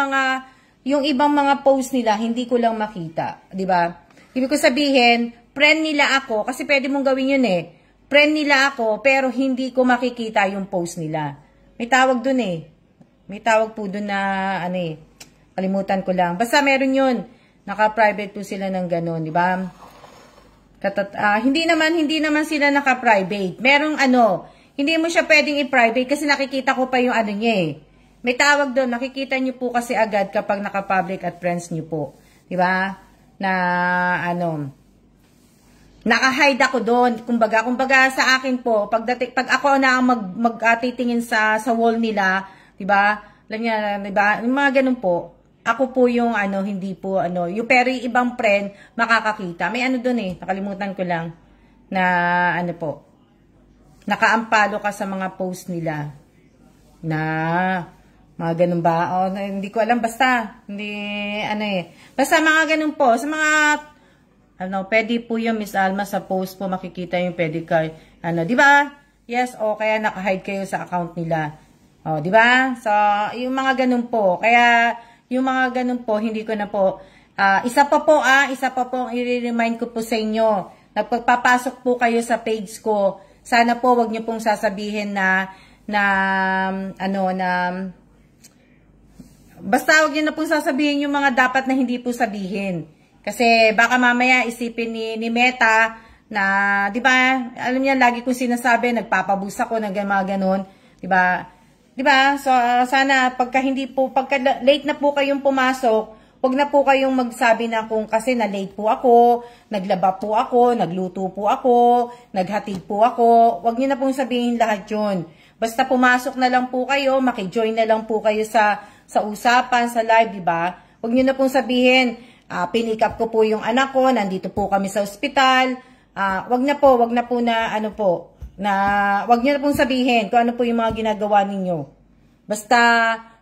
ibang mga post nila hindi ko lang makita, 'di ba? Ibig ko sabihin, friend nila ako kasi pwede mong gawin yun Friend nila ako pero hindi ko makikita yung post nila. May tawag dun May tawag po dun na kalimutan ko lang. Basta meron yun. Naka-private po sila ng gano'n, di ba? Hindi naman sila naka-private. Merong hindi mo siya pwedeng i-private kasi nakikita ko pa yung niya May tawag doon, nakikita nyo po kasi agad kapag naka-public at friends nyo po. Di ba? Na Naka-hide ako doon. Kumbaga sa akin po, pag ako na ang magtitingin sa wall nila, 'di ba? Alam niya, 'di ba? Yung mga ganun po. Ako po yung hindi po yung pero yung ibang friend makakakita. May doon nakalimutan ko lang na po. Naka-ampalo ka sa mga post nila. Na mga ganun ba? Hindi ko alam basta hindi Basta mga ganun po, sa mga pwede po yung Miss Alma sa post po makikita yung pwede kay di ba? Yes, kaya naka-hide kayo sa account nila. Di ba? So, yung mga ganun po. Kaya yung mga ganun po, hindi ko na po isa pa po ang i-remind ko po sa inyo. Pagpapasok po kayo sa page ko, sana po wag niyo pong sasabihin basta wag niyo na pong sasabihin yung mga dapat na hindi po sabihin. Kasi baka mamaya isipin ni Meta na, 'di ba? Alam niya lagi kong sinasabi, nagpapaboost ako ng mga ganun, 'di ba? 'Di ba? So sana pagka late na po kayong pumasok, wag na po kayong magsabi na kung kasi na late po ako, naglaba po ako, nagluto po ako, naghatid po ako. Wag niyo na pong sabihin lahat 'yon. Basta pumasok na lang po kayo, maki-join na lang po kayo sa usapan, sa live, 'di ba? Wag niyo na pong sabihin pinick up ko po yung anak ko, nandito po kami sa ospital. Wag na po na wag niyo na pong sabihin kung ano po yung mga ginagawa ninyo. Basta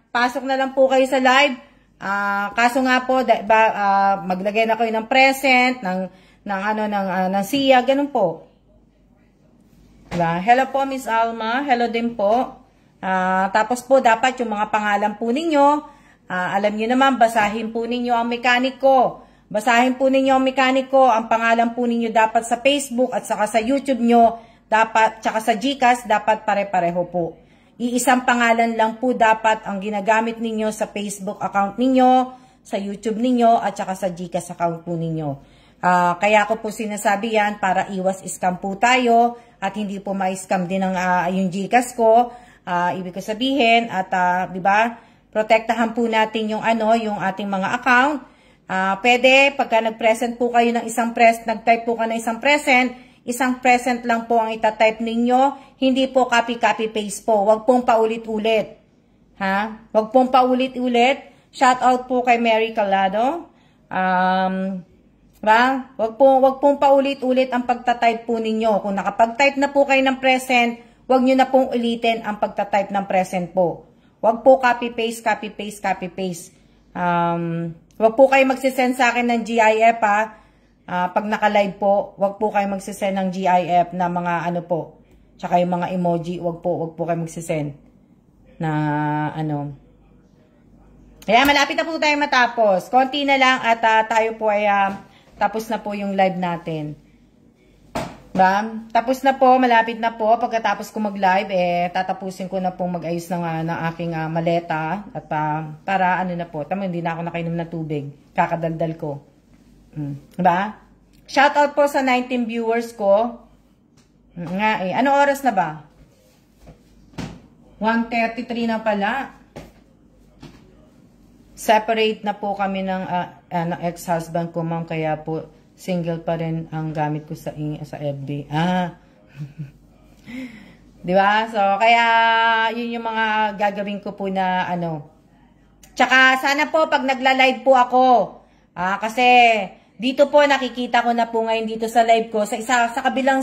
pasok na lang po kayo sa live. Kaso nga po maglagay na kayo ng present, ng siya, ganun po. Diba? Hello po Miss Alma, hello din po. Tapos po dapat yung mga pangalan po ninyo, alam niyo naman, basahin po ninyo ang mekaniko. Basahin po ninyo ang mekaniko. Ang pangalan po ninyo dapat sa Facebook at saka sa YouTube nyo, dapat, tsaka sa GCash, dapat pare-pareho po. Iisang pangalan lang po dapat ang ginagamit ninyo sa Facebook account ninyo, sa YouTube ninyo, at saka sa GCash account po ninyo. Kaya ko po sinasabi yan para iwas scam po tayo at hindi po ma-scam din yung GCash ko. Ibig ko sabihin at di ba? Protektahan po natin yung yung ating mga account. Pwede pagka nag-present po kayo ng nag-type po ka ng isang present lang po ang ita-type ninyo, hindi po copy paste po. Wag pong paulit-ulit. Wag pong paulit-ulit. Shout out po kay Mary Calado. Wag pong paulit-ulit ang pagta-type po ninyo. Kung nakapag-type na po kayo ng present, wag niyo na pong ulitin ang pagta-type ng present po. Wag po copy-paste. Wag po kayo magsisend sa akin ng GIF pag naka-live po, wag po kayo magsisend ng GIF na mga po. Tsaka yung mga emoji, wag po kayo magsisend na Kaya malapit na po tayo matapos. Konti na lang at tayo po ay tapos na po yung live natin. Tapos na po, malapit na po. Pagkatapos ko mag-live, tatapusin ko na pong mag-ayos ng aking maleta. At para na po, hindi na ako nakainom ng tubig. Kakadaldal ko. Diba? Shoutout po sa 19 viewers ko. Ano oras na ba? 1:33 na pala. Separate na po kami ng ex-husband ko, ma'am. Kaya po, single pa rin ang gamit ko sa FB. Diba? So, kaya, yun yung mga gagawin ko po na Tsaka, sana po, pag nagla-live po ako, kasi, dito po, nakikita ko na po ngayon dito sa live ko, sa kabilang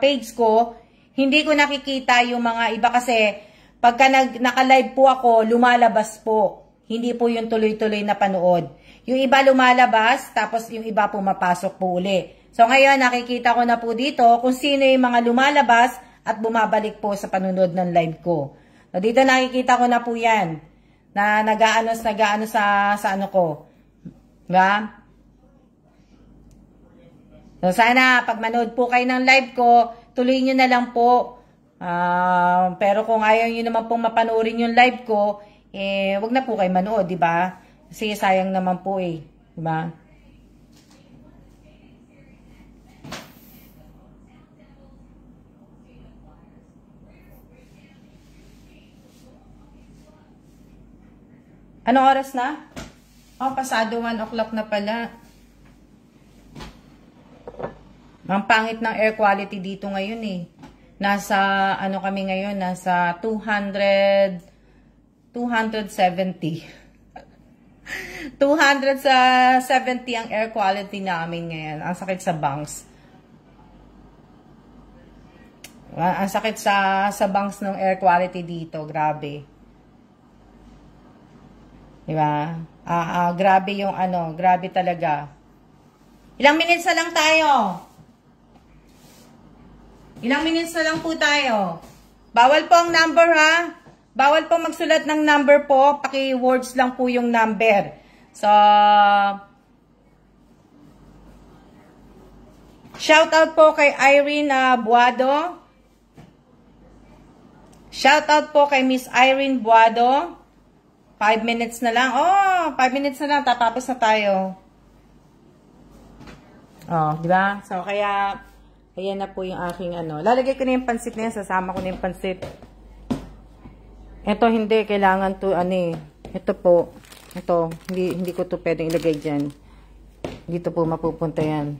page ko, hindi ko nakikita yung mga iba kasi, pagka naka-live po ako, lumalabas po. Hindi po yung tuloy-tuloy na panood. Yung iba lumalabas, tapos yung iba pumapasok po uli. So ngayon, nakikita ko na po dito kung sino yung mga lumalabas at bumabalik po sa panunod ng live ko. So dito nakikita ko na po yan. Na nag-aano sa ko. Diba? So sana, pag manood po kayo ng live ko, tuloy nyo na lang po. Pero kung ayaw nyo naman pong mapanoorin yung live ko, wag na po kayo manood, diba? Kasi sayang naman po diba? Anong oras na? Pasado 1 o'clock na pala. Ang pangit ng air quality dito ngayon eh. Nasa, ano kami ngayon, nasa 270. 270 ang air quality namin ngayon. Ang sakit sa bangs. Ang sakit sa bangs ng air quality dito. Grabe. Diba? Grabe yung ano. Grabe talaga. Ilang minutes na lang tayo. Ilang minutes na lang po tayo. Bawal po ang number ha. Bawal po magsulat ng number po. Paki-words lang po yung number. So, shout out po kay Irene Buado. Shout out po kay Miss Irene Buado. 5 minutes na lang. Oh, 5 minutes na lang. Tatapos na tayo. Oh, di ba? So, kaya, ayan na po yung aking ano. Lalagay ko na yung pansit na yan. Sasama ko na yung pansit. Ito, hindi. Kailangan to, ano eh. Ito po. Ito, hindi ko to pwedeng ilagay dyan. Dito po mapupunta yan.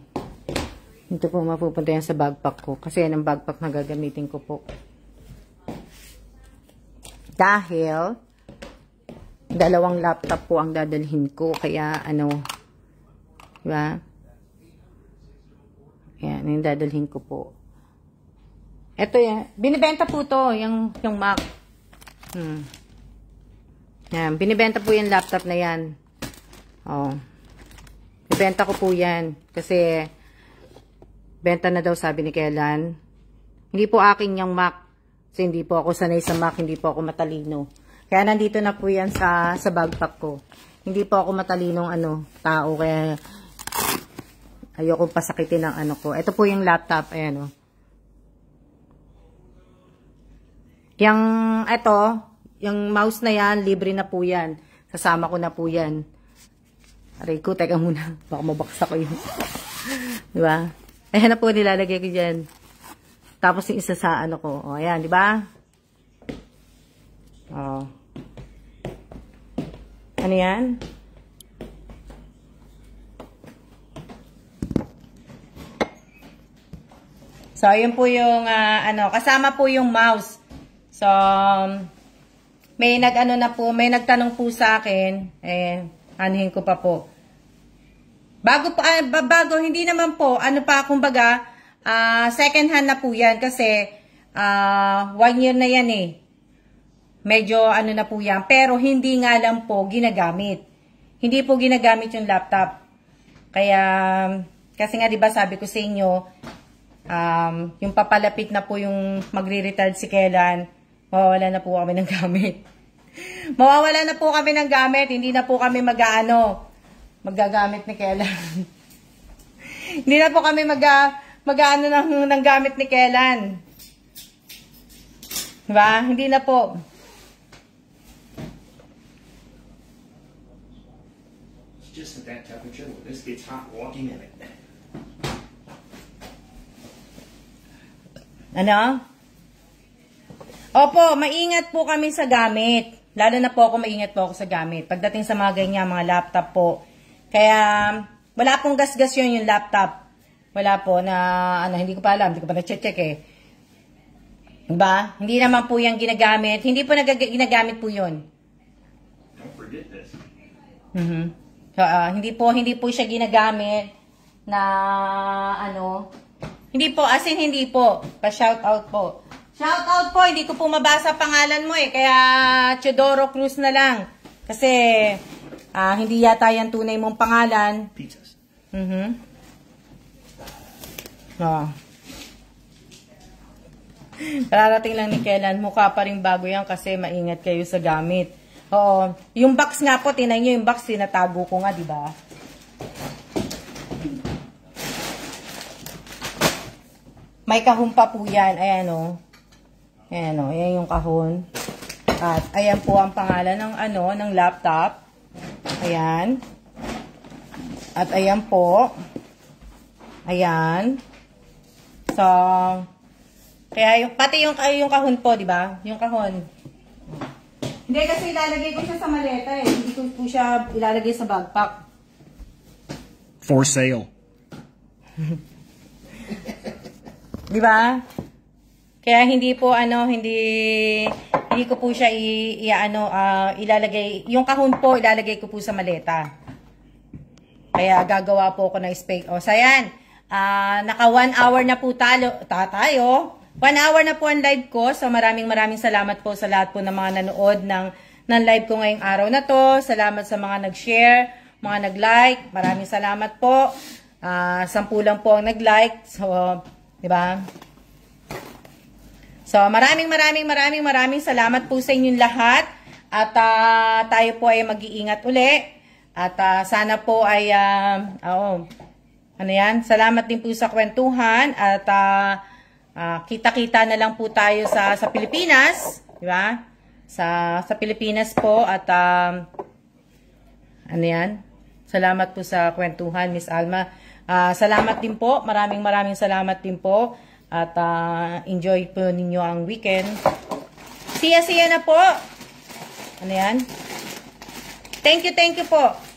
Dito po mapupunta yan sa backpack ko. Kasi yan ang backpack na gagamitin ko po. Dahil, dalawang laptop po ang dadalhin ko. Kaya, ano, diba? Yan, yung dadalhin ko po. Ito yan. Binibenta po to, yung Mac. Yan, binibenta po yung laptop na yan. Oh. Binibenta ko po yan. Kasi, benta na daw sabi ni Kellan. Hindi po akin yung Mac. Kasi hindi po ako sanay sa Mac, hindi po ako matalino. Kaya nandito na po yan sa backpack ko. Hindi po ako matalinong tao. Kaya, ayokong pasakitin ng ano ko. Ito po yung laptop. Ayan o. Yung mouse na yan, libre na po yan. Sasama ko na po yan. Aray ko, teka muna. Baka mabaksa ko yun. Diba? Ayan na po, nilalagay ko dyan. Tapos yung isa sa ano ko. O, ayan, diba? O. Ano yan? So, yun po yung, kasama po yung mouse. So, may nagtanong po sa akin, anuhin ko pa po. Bago, hindi naman po, kumbaga, second hand na po yan, kasi, 1 year na yan eh. Medyo na po yan, pero hindi nga lang po ginagamit. Hindi po ginagamit yung laptop. Kaya, kasi nga diba sabi ko sa inyo, yung papalapit na po yung magre-retard si Kellan, mawawala na po kami ng gamit. Mawawala na po kami ng gamit, hindi na po kami magagamit ni Kellan. Hindi na po kami mag-ano ng gamit ni Kellan. Diba? Hindi na po. It's just at that temperature. When this gets hot, walking in it. Ano? Opo, maingat po kami sa gamit. Lalo na po ako, maingat po ako sa gamit. Pagdating sa mga ganyan, mga laptop po. Kaya, wala pong gasgas yun yung laptop. Wala po na, hindi ko pa alam. Hindi ko pa na-check eh. Diba? Hindi naman po yung ginagamit. Hindi po ginagamit po yun. Don't forget this. So, hindi po siya ginagamit na, hindi po, as in hindi po. Pa-shoutout po. Shoutout po, hindi ko po mabasa pangalan mo eh. Kaya, Chodoro Cruz na lang. Kasi, hindi yata yan tunay mong pangalan. Pizzas. Pararating lang ni Kellan, mukha pa rin bago yan kasi maingat kayo sa gamit. Oo. Yung box nga po, tinay nyo yung box, tinatago ko nga, diba? May kahon pa po yan. Ayan o. Ayan o. Ayan yung kahon. At ayan po ang pangalan ng ng laptop. Ayan. At ayan po. Ayan. So, kaya pati yung kahon po, di ba? Yung kahon. Hindi kasi ilalagay ko siya sa maleta eh. Hindi ko po siya ilalagay sa backpack. For sale. Di ba? Kaya hindi po hindi ko po siya ilalagay, yung kahon po ilalagay ko po sa maleta. Kaya gagawa po ako ng space. O, so ayan, naka 1 hour na po tayo. 1 hour na po ang live ko. So maraming salamat po sa lahat po ng mga nanood ng live ko ngayong araw na to. Salamat sa mga nag-share, mga nag-like. Maraming salamat po. 10 lang po ang nag-like. So, di ba? So, maraming salamat po sa inyong lahat. At tayo po ay mag-iingat uli. At sana po ay, salamat din po sa kwentuhan. At kita-kita na lang po tayo sa Pilipinas. Di ba? Sa Pilipinas po. At, salamat po sa kwentuhan, Miss Alma. Salamat din po. Maraming salamat din po. At enjoy po ninyo ang weekend. Siya na po. Thank you po.